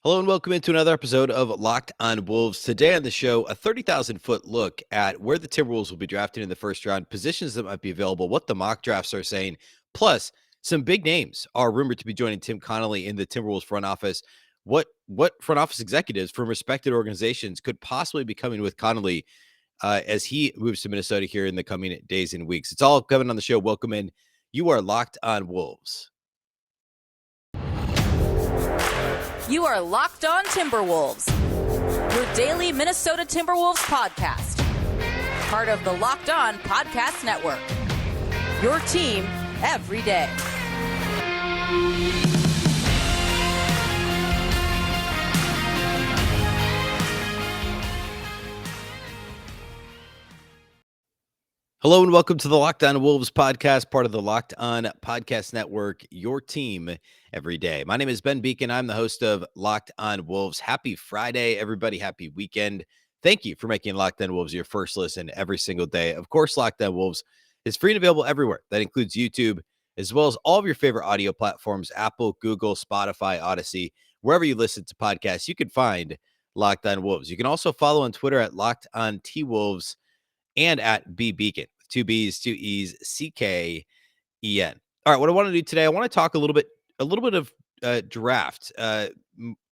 Hello and welcome into another episode of Locked on Wolves. Today on the show, a 30,000-foot look at where the Timberwolves will be drafted in the first round, positions that might be available, what the mock drafts are saying, plus some big names are rumored to be joining Tim Connelly in the Timberwolves front office. What front office executives from respected organizations could possibly be coming with Connelly as he moves to Minnesota here in the coming days and weeks? It's all coming on the show. Welcome in. You are Locked on Wolves. You are Locked on Timberwolves, your daily Minnesota Timberwolves podcast. Part of the Locked on Podcast Network. Your team every day. Hello and welcome to the Locked on Wolves podcast, part of the Locked on Podcast Network, your team every day. My name is Ben Beecken. I'm the host of Locked on Wolves. Happy Friday, everybody. Happy weekend. Thank you for making Locked on Wolves your first listen every single day. Of course, Locked on Wolves is free and available everywhere. That includes YouTube, as well as all of your favorite audio platforms, Apple, Google, Spotify, Odyssey. Wherever you listen to podcasts, you can find Locked on Wolves. You can also follow on Twitter at Locked on T Wolves and at Beecken. 2 B's, 2 E's, CKEN. All right, what I want to do today, I want to talk a little bit of draft.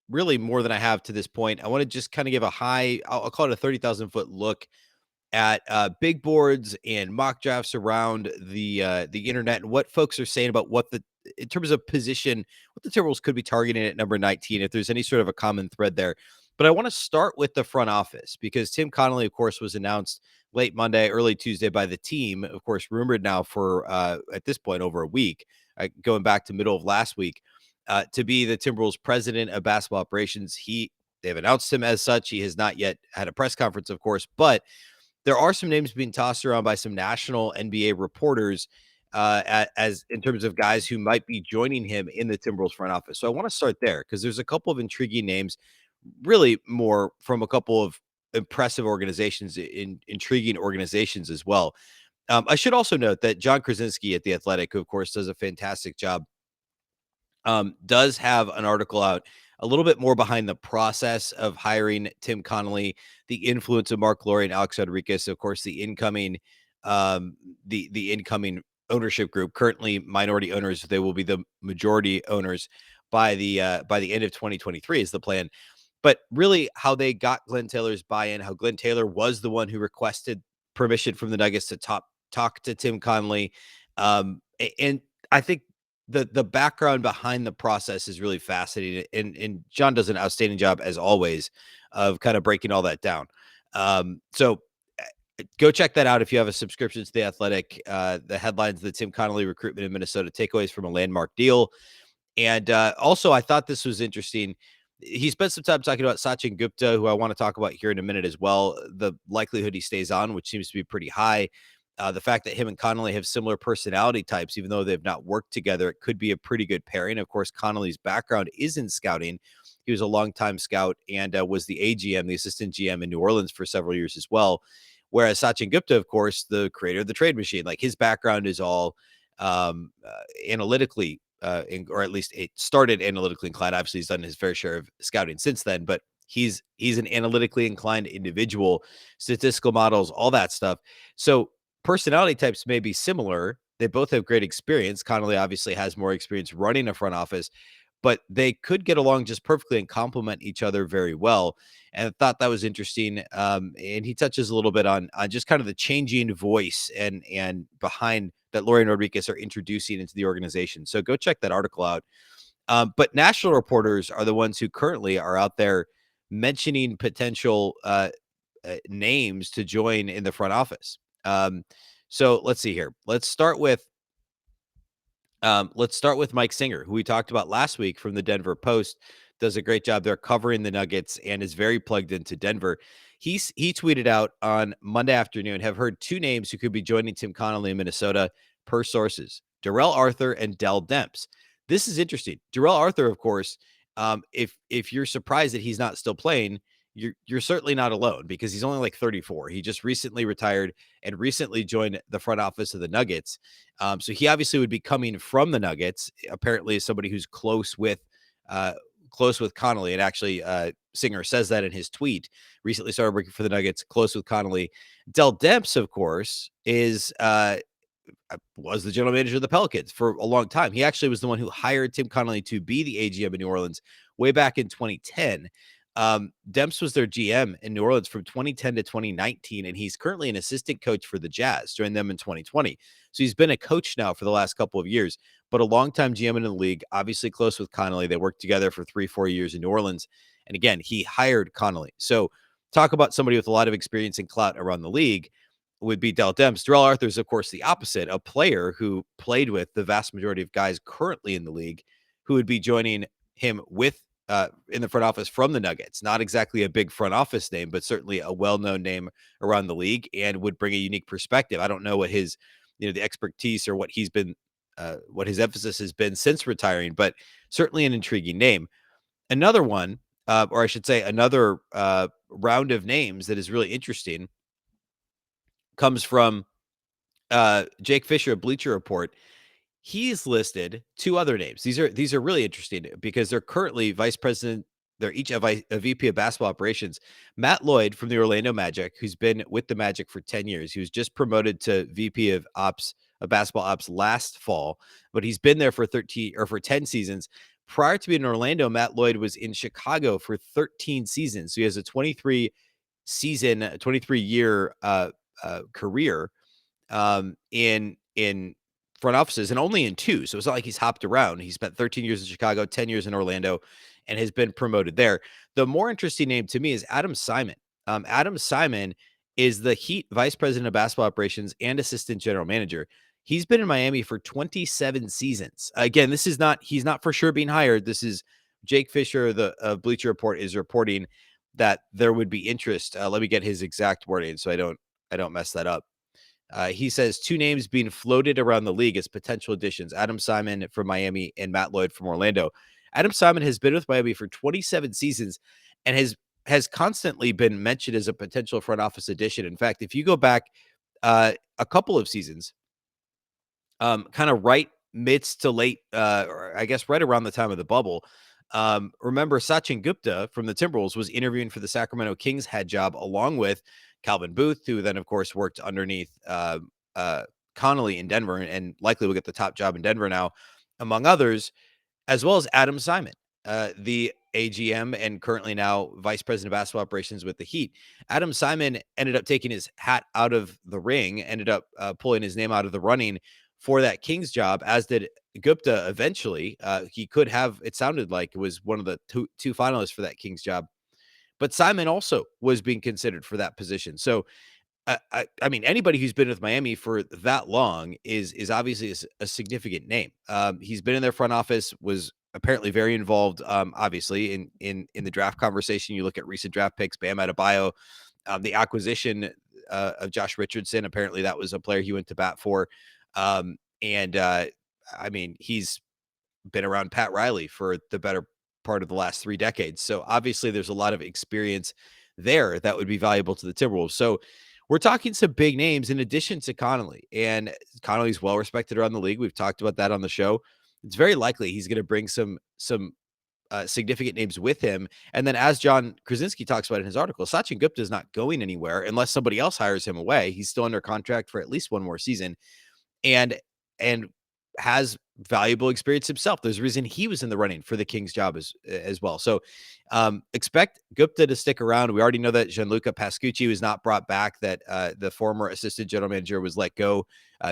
Really more than I have to this point. I want to just kind of give a high, I'll call it a 30,000-foot look at big boards and mock drafts around the internet and what folks are saying about what in terms of position, what the Timberwolves could be targeting at number 19, if there's any sort of a common thread there. But I want to start with the front office because Tim Connelly, of course, was announced late Monday, early Tuesday by the team, of course, rumored now for at this point over a week, going back to middle of last week, to be the Timberwolves president of basketball operations. They've announced him as such. He has not yet had a press conference, of course, but there are some names being tossed around by some national NBA reporters as in terms of guys who might be joining him in the Timberwolves front office. So I want to start there because there's a couple of intriguing names, really more from a couple of impressive organizations, intriguing organizations as well. I should also note that John Krasinski at The Athletic, who of course does a fantastic job, does have an article out a little bit more behind the process of hiring Tim Connelly, the influence of Mark Lowry and Alex Rodriguez, of course, the incoming incoming ownership group, currently minority owners. They will be the majority owners by the end of 2023 is the plan. But really how they got Glenn Taylor's buy-in, how Glenn Taylor was the one who requested permission from the Nuggets to talk to Tim Connelly. And I think the background behind the process is really fascinating. And John does an outstanding job, as always, of kind of breaking all that down. So go check that out if you have a subscription to The Athletic. The headlines, the Tim Connelly recruitment in Minnesota, takeaways from a landmark deal. And also, I thought this was interesting. He spent some time talking about Sachin Gupta, who I want to talk about here in a minute as well. The likelihood he stays on, which seems to be pretty high. The fact that him and Connelly have similar personality types, even though they've not worked together, it could be a pretty good pairing. Of course, Connelly's background is in scouting. He was a longtime scout and was the AGM, the assistant GM in New Orleans for several years as well. Whereas Sachin Gupta, of course, the creator of the trade machine, like his background is all analytically or at least it started analytically inclined. Obviously, he's done his fair share of scouting since then, but he's an analytically inclined individual, statistical models, all that stuff. So personality types may be similar. They both have great experience. Connelly obviously has more experience running a front office, but they could get along just perfectly and complement each other very well. And I thought that was interesting. And he touches a little bit on just kind of the changing voice and behind that Lowry and Rodriguez are introducing into the organization. So go check that article out. But national reporters are the ones who currently are out there mentioning potential names to join in the front office. So let's see here. Let's start with Mike Singer, who we talked about last week from the Denver Post. Does a great job there covering the Nuggets and is very plugged into Denver. He tweeted out on Monday afternoon, have heard two names who could be joining Tim Connelly in Minnesota per sources, Darrell Arthur and Dell Demps. This is interesting. Darrell Arthur, of course, if you're surprised that he's not still playing, you're certainly not alone because he's only like 34. He just recently retired and recently joined the front office of the Nuggets. So he obviously would be coming from the Nuggets, apparently as somebody who's close with close with Connelly. And actually, Singer says that in his tweet. Recently started working for the Nuggets, close with Connelly. Dell Demps, of course, was the general manager of the Pelicans for a long time. He actually was the one who hired Tim Connelly to be the AGM in New Orleans way back in 2010. Demps was their GM in New Orleans from 2010 to 2019, and he's currently an assistant coach for the Jazz, joined them in 2020. So he's been a coach now for the last couple of years, but a longtime GM in the league, obviously close with Connelly. They worked together for 3-4 years in New Orleans. And again, he hired Connelly. So talk about somebody with a lot of experience and clout around the league would be Dell Demps. Darrell Arthur is, of course, the opposite, a player who played with the vast majority of guys currently in the league who would be joining him with in the front office from the Nuggets. Not exactly a big front office name, but certainly a well-known name around the league and would bring a unique perspective. I don't know what his, the expertise or what he's been, what his emphasis has been since retiring, but certainly an intriguing name. Another one, or I should say another round of names that is really interesting comes from Jake Fisher of Bleacher Report. He's listed two other names. These are really interesting because they're currently vice president. They're each a VP of basketball operations. Matt Lloyd from the Orlando Magic, who's been with the Magic for 10 years. He was just promoted to VP of basketball ops last fall, but he's been there for 10 seasons. Prior to being in Orlando, Matt Lloyd was in Chicago for 13 seasons. So he has a 23 year career in front offices, and only in 2. So it's not like he's hopped around. He spent 13 years in Chicago, 10 years in Orlando, and has been promoted there. The more interesting name to me is Adam Simon. Adam Simon is the Heat vice president of basketball operations and assistant general manager. He's been in Miami for 27 seasons. Again, he's not for sure being hired. This is Jake Fisher, the Bleacher Report, is reporting that there would be interest. Let me get his exact wording so I don't mess that up. He says 2 names being floated around the league as potential additions: Adam Simon from Miami and Matt Lloyd from Orlando. Adam Simon has been with Miami for 27 seasons and has constantly been mentioned as a potential front office addition. In fact, if you go back a couple of seasons, kind of right midst to late, or I guess right around the time of the bubble. Remember, Sachin Gupta from the Timberwolves was interviewing for the Sacramento Kings head job along with Calvin Booth, who then, of course, worked underneath Connelly in Denver and likely will get the top job in Denver now, among others, as well as Adam Simon, the AGM and currently now vice president of basketball operations with the Heat. Adam Simon ended up taking his hat out of the ring, ended up pulling his name out of the running for that Kings job, as did Gupta eventually. He could have, it sounded like it was one of the two finalists for that Kings job. But Simon also was being considered for that position. So, I mean, anybody who's been with Miami for that long is obviously a significant name. He's been in their front office, was apparently very involved, obviously, in the draft conversation. You look at recent draft picks, Bam Adebayo, the acquisition of Josh Richardson. Apparently, that was a player he went to bat for. I mean, he's been around Pat Riley for the better part of the last 3 decades. So obviously there's a lot of experience there that would be valuable to the Timberwolves. So we're talking some big names in addition to Connelly, and Connelly's well respected around the league. We've talked about that on the show. It's very likely he's going to bring some significant names with him. And then, as John Krasinski talks about in his article, Sachin Gupta is not going anywhere unless somebody else hires him away. He's still under contract for at least one more season, and has valuable experience himself. There's a reason he was in the running for the Kings job as well. So expect Gupta to stick around. We already know that Gianluca Pascucci was not brought back, that the former assistant general manager was let go.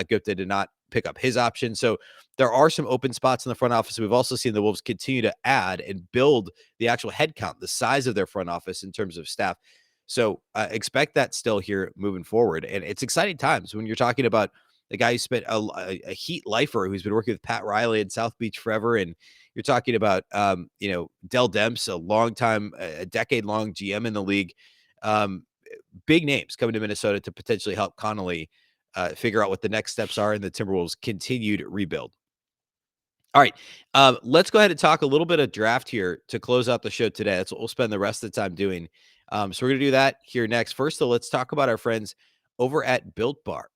Gupta did not pick up his option. So there are some open spots in the front office. We've also seen the Wolves continue to add and build the actual headcount, the size of their front office in terms of staff. So expect that still here moving forward. And it's exciting times when you're talking about the guy who spent a Heat lifer who's been working with Pat Riley in South Beach forever. And you're talking about, Dell Demps, a long time, a decade-long GM in the league. Big names coming to Minnesota to potentially help Connelly figure out what the next steps are in the Timberwolves' continued rebuild. All right, let's go ahead and talk a little bit of draft here to close out the show today. That's what we'll spend the rest of the time doing. So we're going to do that here next. First, though, let's talk about our friends over at Built Bar.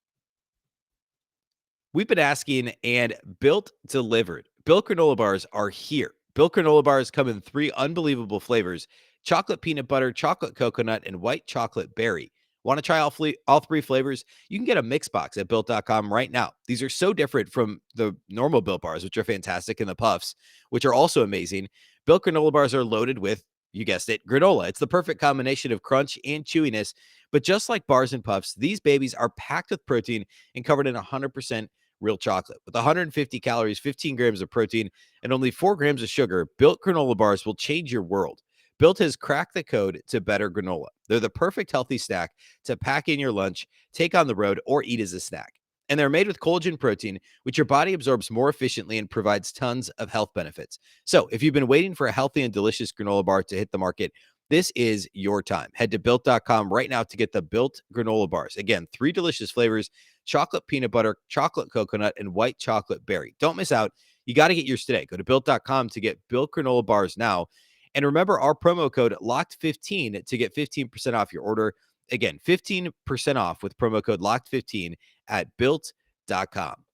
We've been asking, and Built delivered. Built granola bars are here. Built granola bars come in 3 unbelievable flavors: chocolate peanut butter, chocolate coconut, and white chocolate berry. Want to try all 3 flavors? You can get a mix box at built.com right now. These are so different from the normal Built bars, which are fantastic, and the puffs, which are also amazing. Built granola bars are loaded with, you guessed it, granola. It's the perfect combination of crunch and chewiness. But just like bars and puffs, these babies are packed with protein and covered in 100% real chocolate. With 150 calories, 15 grams of protein, and only 4 grams of sugar, Built granola bars will change your world. Built has cracked the code to better granola. They're the perfect healthy snack to pack in your lunch, take on the road, or eat as a snack. And they're made with collagen protein, which your body absorbs more efficiently and provides tons of health benefits. So if you've been waiting for a healthy and delicious granola bar to hit the market, this is your time. Head to built.com right now to get the Built granola bars. Again, 3 delicious flavors: chocolate peanut butter, chocolate coconut, and white chocolate berry. Don't miss out. You got to get yours today. Go to built.com to get Built granola bars now. And remember our promo code LOCKED15 to get 15% off your order. Again, 15% off with promo code LOCKED15 at built.com.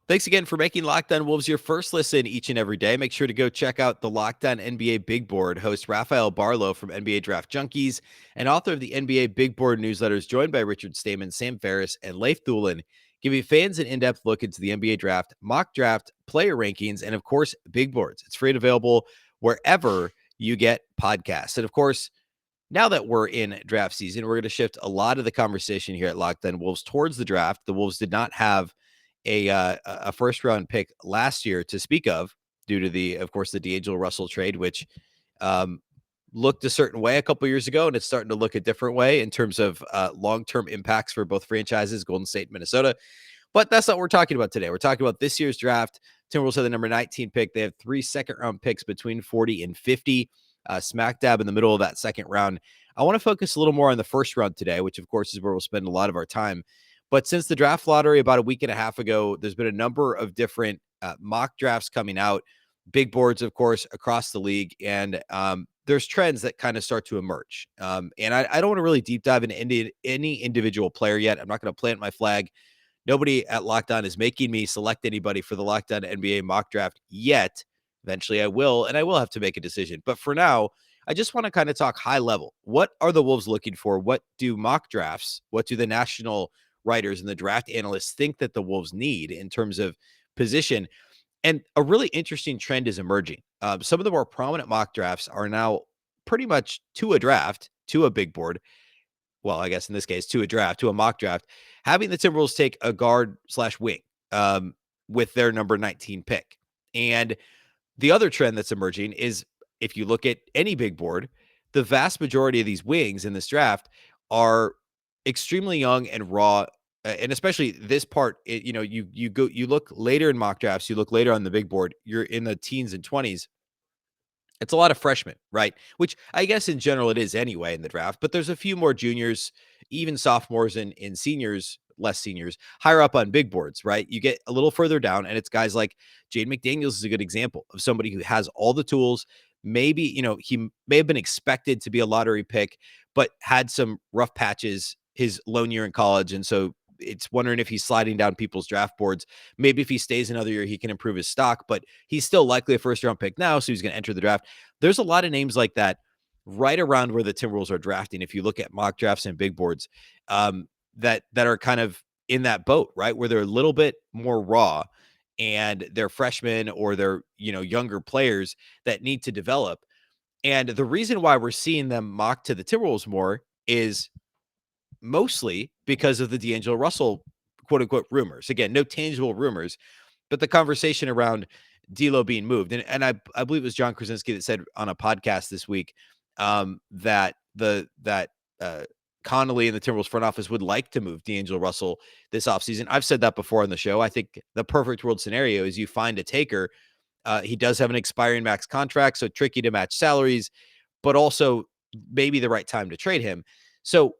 Thanks again for making Locked On Wolves your first listen each and every day. Make sure to go check out the Locked On NBA Big Board. Host Rafael Barlow from NBA Draft Junkies and author of the NBA Big Board newsletters, joined by Richard Stamen, Sam Ferris, and Leif Thulin, giving fans an in-depth look into the NBA draft, mock draft, player rankings, and of course, big boards. It's free and available wherever you get podcasts. And of course, now that we're in draft season, we're going to shift a lot of the conversation here at Locked On Wolves towards the draft. The Wolves did not have a first round pick last year to speak of, due to of course, the D'Angelo Russell trade, which um, looked a certain way a couple years ago, and it's starting to look a different way in terms of long term impacts for both franchises, Golden State and Minnesota. But that's not what we're talking about today. We're talking about this year's draft. Timberwolves have the number 19 pick. They have 3 second-round picks between 40 and 50, smack dab in the middle of that second round. I want to focus a little more on the first round today, which, of course, is where we'll spend a lot of our time. But since the draft lottery about a week and a half ago, there's been a number of different mock drafts coming out, big boards, of course, across the league. And there's trends that kind of start to emerge. And I don't want to really deep dive into any individual player yet. I'm not going to plant my flag. Nobody at Locked On is making me select anybody for the Locked On NBA mock draft yet. Eventually I will, and I will have to make a decision. But for now, I just want to kind of talk high level. What are the Wolves looking for? What do mock drafts, what do the national writers and the draft analysts think that the Wolves need in terms of position? And a really interesting trend is emerging. Some of the more prominent mock drafts are now pretty much to a draft, to a big board. Well, I guess in this case, to a draft, to a mock draft, having the Timberwolves take a guard slash wing with their number 19 pick. And the other trend that's emerging is, if you look at any big board, the vast majority of these wings in this draft are extremely young and raw. And especially this part, you look later in mock drafts, you look later on the big board, you're in the teens and 20s. It's a lot of freshmen, right? Which I guess in general it is anyway in the draft, but there's a few more juniors, even sophomores and seniors, less seniors, higher up on big boards, right? You get a little further down, and it's guys like Jaden McDaniels is a good example of somebody who has all the tools. Maybe, he may have been expected to be a lottery pick, but had some rough patches his lone year in college. And so it's wondering if he's sliding down people's draft boards. Maybe if he stays another year, he can improve his stock, but he's still likely a first round pick now. So he's going to enter the draft. There's a lot of names like that right around where the Timberwolves are drafting. If you look at mock drafts and big boards, that are kind of in that boat, right? Where they're a little bit more raw and they're freshmen or they're, younger players that need to develop. And the reason why we're seeing them mock to the Timberwolves more is mostly because of the D'Angelo Russell, quote unquote, rumors. Again, no tangible rumors, but the conversation around D'Lo being moved. And I believe it was John Krasinski that said on a podcast this week that Connelly and the Timberwolves front office would like to move D'Angelo Russell this offseason. I've said that before on the show. I think the perfect world scenario is you find a taker. He does have an expiring max contract, so tricky to match salaries, but also maybe the right time to trade him. So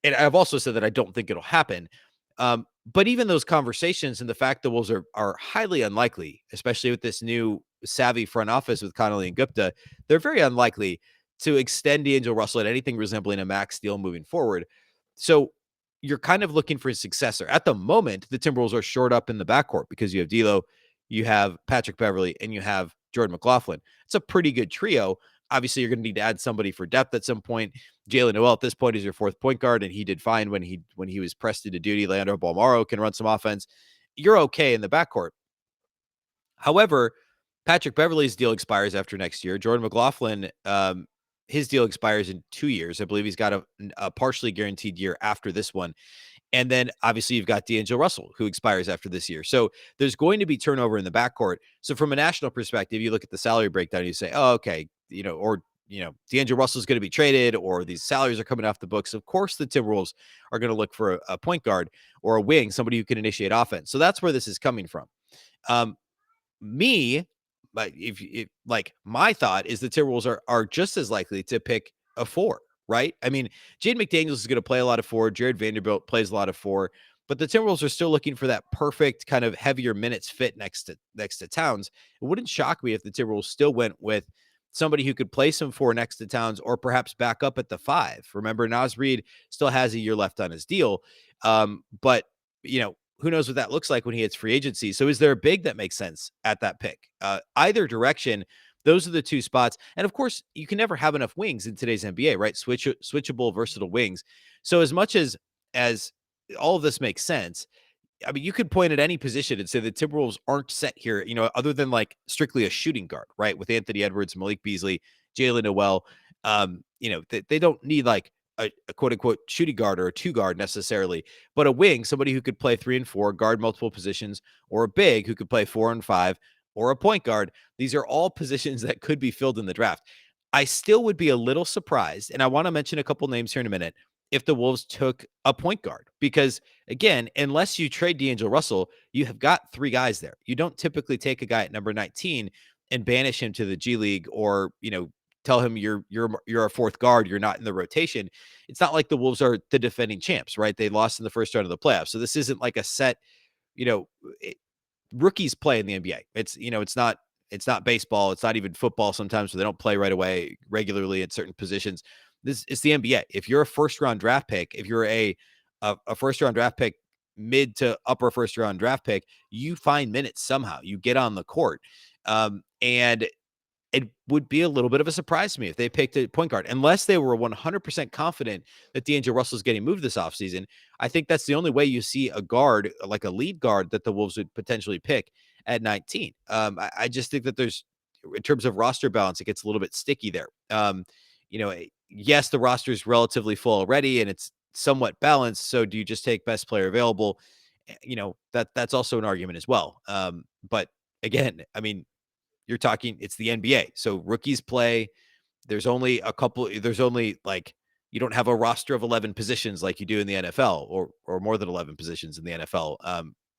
and I've also said that I don't think it'll happen. But even those conversations and the fact the Wolves are highly unlikely, especially with this new savvy front office with Connelly and Gupta, they're very unlikely to extend D'Angelo Russell at anything resembling a max deal moving forward. So you're kind of looking for a successor. At the moment, the Timberwolves are short up in the backcourt because you have D'Lo, you have Patrick Beverley, and you have Jordan McLaughlin. It's a pretty good trio. Obviously, you're going to need to add somebody for depth at some point. Jalen Noel at this point is your fourth point guard, and he did fine when he was pressed into duty. Leandro Balmaro can run some offense. You're okay in the backcourt. However, Patrick Beverley's deal expires after next year. Jordan McLaughlin, his deal expires in 2 years. I believe he's got a partially guaranteed year after this one. And then obviously you've got D'Angelo Russell, who expires after this year. So there's going to be turnover in the backcourt. So from a national perspective, you look at the salary breakdown, and you say, oh, okay, D'Angelo Russell is going to be traded, or these salaries are coming off the books. Of course, the Timberwolves are going to look for a point guard or a wing, somebody who can initiate offense. So that's where this is coming from. Um, me, but if like my thought is the Timberwolves are just as likely to pick a four, right? I mean, Jaden McDaniels is going to play a lot of four. Jared Vanderbilt plays a lot of four, but the Timberwolves are still looking for that perfect kind of heavier minutes fit next to Towns. It wouldn't shock me if the Timberwolves still went with somebody who could play some four next to Towns, or perhaps back up at the five. Remember, Naz Reid still has a year left on his deal, but who knows what that looks like when he hits free agency. So is there a big that makes sense at that pick? Either direction, those are the two spots. And of course, you can never have enough wings in today's NBA, right? Switchable, versatile wings. So as much as all of this makes sense, I mean, you could point at any position and say the Timberwolves aren't set here, other than like strictly a shooting guard, right? With Anthony Edwards, Malik Beasley, Jalen Noel. They don't need like a quote unquote shooting guard or a two guard necessarily, but a wing, somebody who could play 3 and 4, guard multiple positions, or a big who could play 4 and 5, or a point guard. These are all positions that could be filled in the draft. I still would be a little surprised, and I want to mention a couple names here in a minute, if the Wolves took a point guard, because again, unless you trade D'Angelo Russell, you have got 3 guys there. You don't typically take a guy at number 19 and banish him to the G League, or tell him you're a fourth guard, you're not in the rotation. It's not like the Wolves are the defending champs, right? They lost in the first round of the playoffs. So this isn't like a set, you know, rookies play in the NBA. It's not baseball. It's not even football sometimes, where they don't play right away regularly at certain positions. This is the NBA. If you're a first round draft pick, if you're a first round draft pick, mid to upper first round draft pick, you find minutes somehow. You get on the court. And it would be a little bit of a surprise to me if they picked a point guard, unless they were 100% confident that D'Angelo Russell is getting moved this offseason. I think that's the only way you see a guard, like a lead guard, that the Wolves would potentially pick at 19. I just think that there's, in terms of roster balance, it gets a little bit sticky there. Yes, the roster is relatively full already, and it's somewhat balanced. So do you just take best player available? That's also an argument as well. But again, I mean, you're talking, it's the NBA. So rookies play. There's only like, you don't have a roster of 11 positions like you do in the NFL, or more than 11 positions in the NFL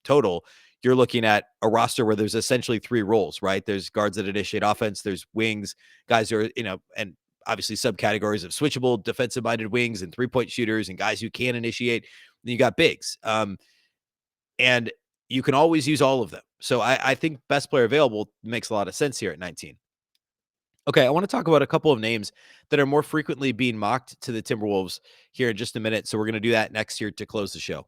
total. You're looking at a roster where there's essentially 3 roles, right? There's guards that initiate offense, there's wings, guys who are, and obviously subcategories of switchable defensive minded wings and 3-point shooters and guys who can initiate. Then you got bigs. And you can always use all of them. So I think best player available makes a lot of sense here at 19. Okay, I want to talk about a couple of names that are more frequently being mocked to the Timberwolves here in just a minute. So we're going to do that next year to close the show.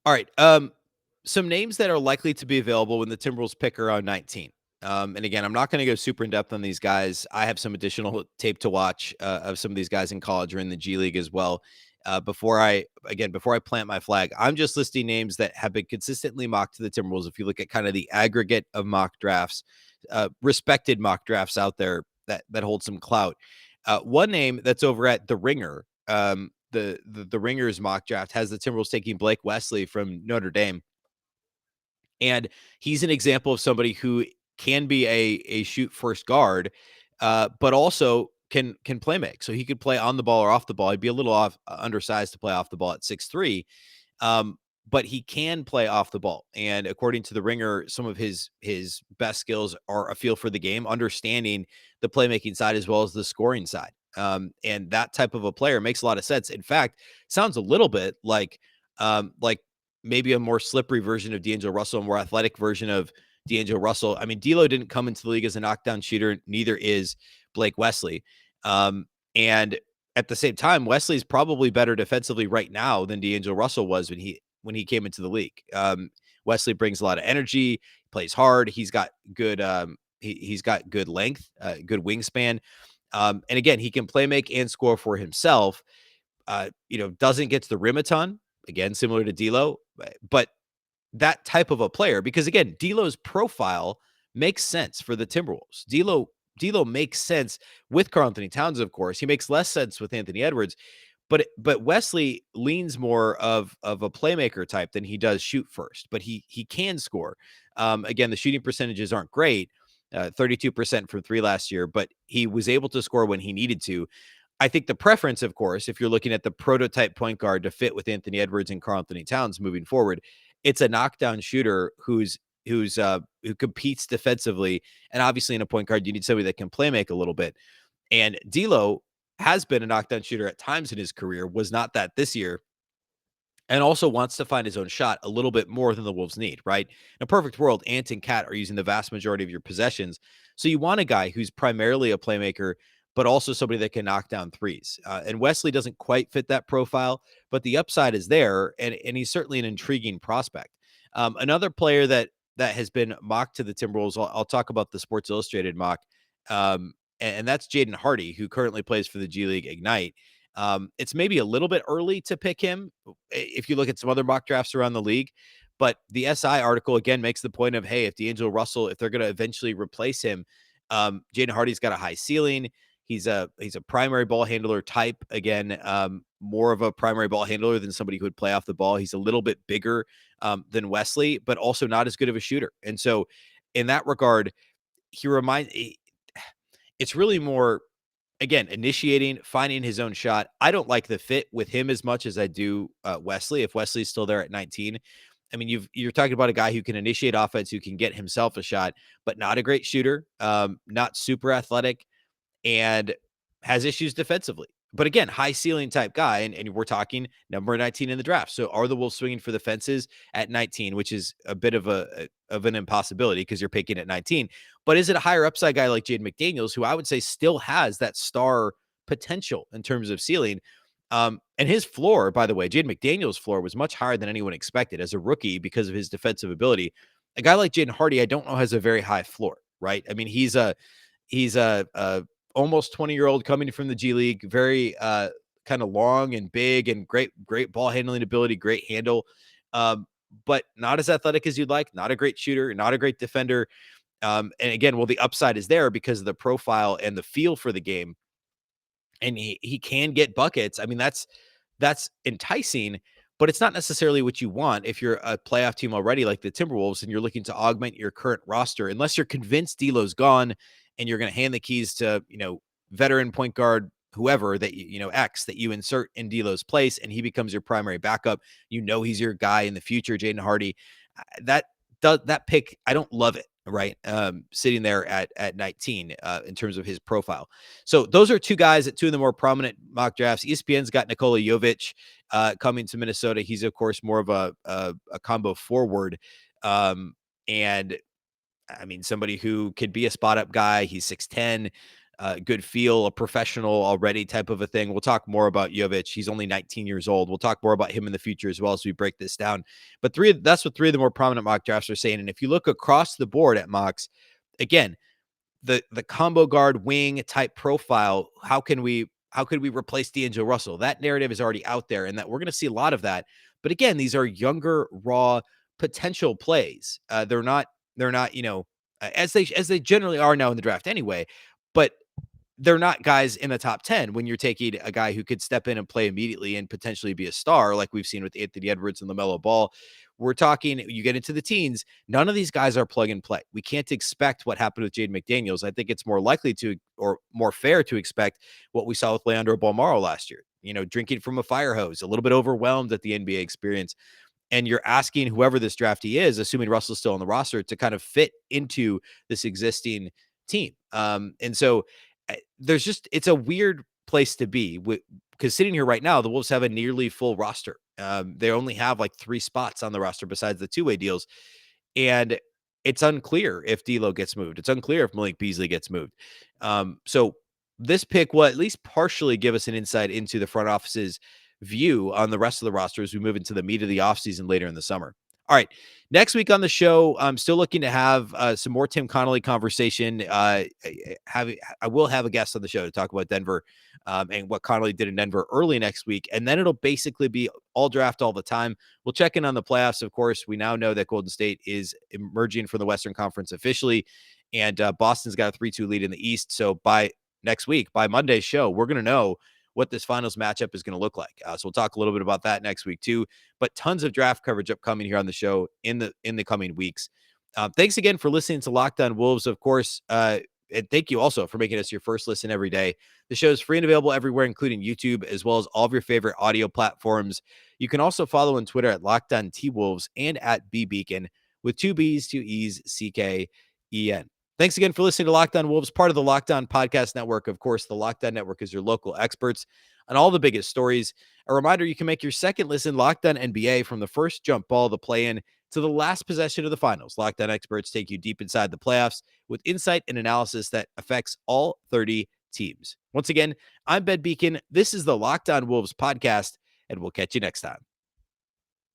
All right. Some names that are likely to be available when the Timberwolves pick around 19. And again, I'm not going to go super in depth on these guys. I have some additional tape to watch of some of these guys in college or in the G League as well. Before I plant my flag, I'm just listing names that have been consistently mocked to the Timberwolves. If you look at kind of the aggregate of mock drafts, respected mock drafts out there that hold some clout. One name that's over at The Ringer, the Ringer's mock draft, has the Timberwolves taking Blake Wesley from Notre Dame. And he's an example of somebody who can be a shoot first guard, but also can play make. So he could play on the ball or off the ball. He'd be a little undersized to play off the ball at 6'3". But he can play off the ball. And according to the Ringer, some of his best skills are a feel for the game, understanding the playmaking side as well as the scoring side. And that type of a player makes a lot of sense. In fact, sounds a little bit like maybe a more slippery version of D'Angelo Russell, a more athletic version of D'Angelo Russell. I mean, D'Lo didn't come into the league as a knockdown shooter. Neither is Blake Wesley. And at the same time, Wesley's probably better defensively right now than D'Angelo Russell was when he came into the league. Wesley brings a lot of energy, plays hard. He's got good he's got good length, good wingspan. And again, he can play make and score for himself. Doesn't get to the rim a ton. Again, similar to D'Lo, but that type of a player, because again, D'Lo's profile makes sense for the Timberwolves. D'Lo makes sense with Karl-Anthony Towns, of course. He makes less sense with Anthony Edwards, but Wesley leans more of a playmaker type than he does shoot first. But he can score. Again, the shooting percentages aren't great, 32% from three last year, but he was able to score when he needed to. I think the preference, of course, if you're looking at the prototype point guard to fit with Anthony Edwards and Karl-Anthony Towns moving forward, it's a knockdown shooter who competes defensively. And obviously in a point guard, you need somebody that can play make a little bit. And D'Lo has been a knockdown shooter at times in his career, was not that this year, and also wants to find his own shot a little bit more than the Wolves need, right? In a perfect world, Ant and Cat are using the vast majority of your possessions. So you want a guy who's primarily a playmaker, but also somebody that can knock down threes. And Wesley doesn't quite fit that profile, but the upside is there, and he's certainly an intriguing prospect. Another player that has been mocked to the Timberwolves, I'll talk about the Sports Illustrated mock, and that's Jaden Hardy, who currently plays for the G League Ignite. It's maybe a little bit early to pick him if you look at some other mock drafts around the league. But the SI article, again, makes the point of, hey, if D'Angelo Russell, if they're going to eventually replace him, Jaden Hardy's got a high ceiling. He's a primary ball handler type. Again, more of a primary ball handler than somebody who would play off the ball. He's a little bit bigger than Wesley, but also not as good of a shooter. And so in that regard, it's really more, again, initiating, finding his own shot. I don't like the fit with him as much as I do Wesley. If Wesley's still there at 19, I mean, you're talking about a guy who can initiate offense, who can get himself a shot, but not a great shooter, not super athletic, and has issues defensively. But again, high ceiling type guy, and we're talking number 19 in the draft. So are the Wolves swinging for the fences at 19, which is a bit of an impossibility because you're picking at 19. But is it a higher upside guy like Jaden McDaniels, who I would say still has that star potential in terms of ceiling? And his floor, by the way, Jaden McDaniels' floor was much higher than anyone expected as a rookie because of his defensive ability. A guy like Jaden Hardy, I don't know, has a very high floor, right? I mean, he's a almost 20-year-old coming from the G League, very kind of long and big and great ball handling ability, great handle, but not as athletic as you'd like, not a great shooter, not a great defender. And again, well, the upside is there because of the profile and the feel for the game. And he can get buckets. I mean, that's enticing, but it's not necessarily what you want if you're a playoff team already like the Timberwolves and you're looking to augment your current roster, unless you're convinced D'Lo's gone and you're going to hand the keys to, veteran point guard, whoever that, X that you insert in D'Lo's place and he becomes your primary backup. He's your guy in the future, Jaden Hardy. That pick, I don't love it, right? Sitting there at 19 in terms of his profile. So those are two guys at two of the more prominent mock drafts. ESPN's got Nikola Jovic coming to Minnesota. He's, of course, more of a combo forward. And I mean, somebody who could be a spot up guy. He's 6'10", good feel, a professional already type of a thing. We'll talk more about Jovic. He's only 19 years old. We'll talk more about him in the future as well as we break this down. But that's what three of the more prominent mock drafts are saying. And if you look across the board at mocks, again, the combo guard wing type profile, how could we replace D'Angelo Russell? That narrative is already out there, and that we're going to see a lot of that. But again, these are younger, raw potential plays. They're not, as they generally are now in the draft anyway, but they're not guys in the top 10 when you're taking a guy who could step in and play immediately and potentially be a star, like we've seen with Anthony Edwards and LaMelo Ball. We're talking, you get into the teens, none of these guys are plug and play. We can't expect what happened with Jaden McDaniels. I think it's more likely or more fair to expect what we saw with Leandro Bolmaro last year, drinking from a fire hose, a little bit overwhelmed at the NBA experience. And you're asking whoever this draftee is, assuming Russell's still on the roster, to kind of fit into this existing team. And so it's a weird place to be because sitting here right now, the Wolves have a nearly full roster. They only have like 3 spots on the roster besides the two-way deals. And it's unclear if D'Lo gets moved. It's unclear if Malik Beasley gets moved. So this pick will at least partially give us an insight into the front office's view on the rest of the roster as we move into the meat of the offseason later in the summer. All right. Next week on the show, I'm still looking to have some more Tim Connelly conversation. I will have a guest on the show to talk about Denver and what Connelly did in Denver early next week. And then it'll basically be all draft all the time. We'll check in on the playoffs. Of course, we now know that Golden State is emerging from the Western Conference officially, and Boston's got a 3-2 lead in the East. So by next week, by Monday's show, we're going to know what this finals matchup is going to look like. So we'll talk a little bit about that next week too, but tons of draft coverage upcoming here on the show in the coming weeks. Thanks again for listening to Locked On Wolves, of course. And thank you also for making us your first listen every day. The show is free and available everywhere, including YouTube, as well as all of your favorite audio platforms. You can also follow on Twitter at Locked On T-Wolves and at Beecken with 2 B's, 2 E's, CKEN. Thanks again for listening to Locked On Wolves, part of the Locked On Podcast Network. Of course, the Locked On Network is your local experts on all the biggest stories. A reminder, you can make your second listen Locked On NBA from the first jump ball, the play-in, to the last possession of the finals. Locked On experts take you deep inside the playoffs with insight and analysis that affects all 30 teams. Once again, I'm Ben Beecken. This is the Locked On Wolves podcast, and we'll catch you next time.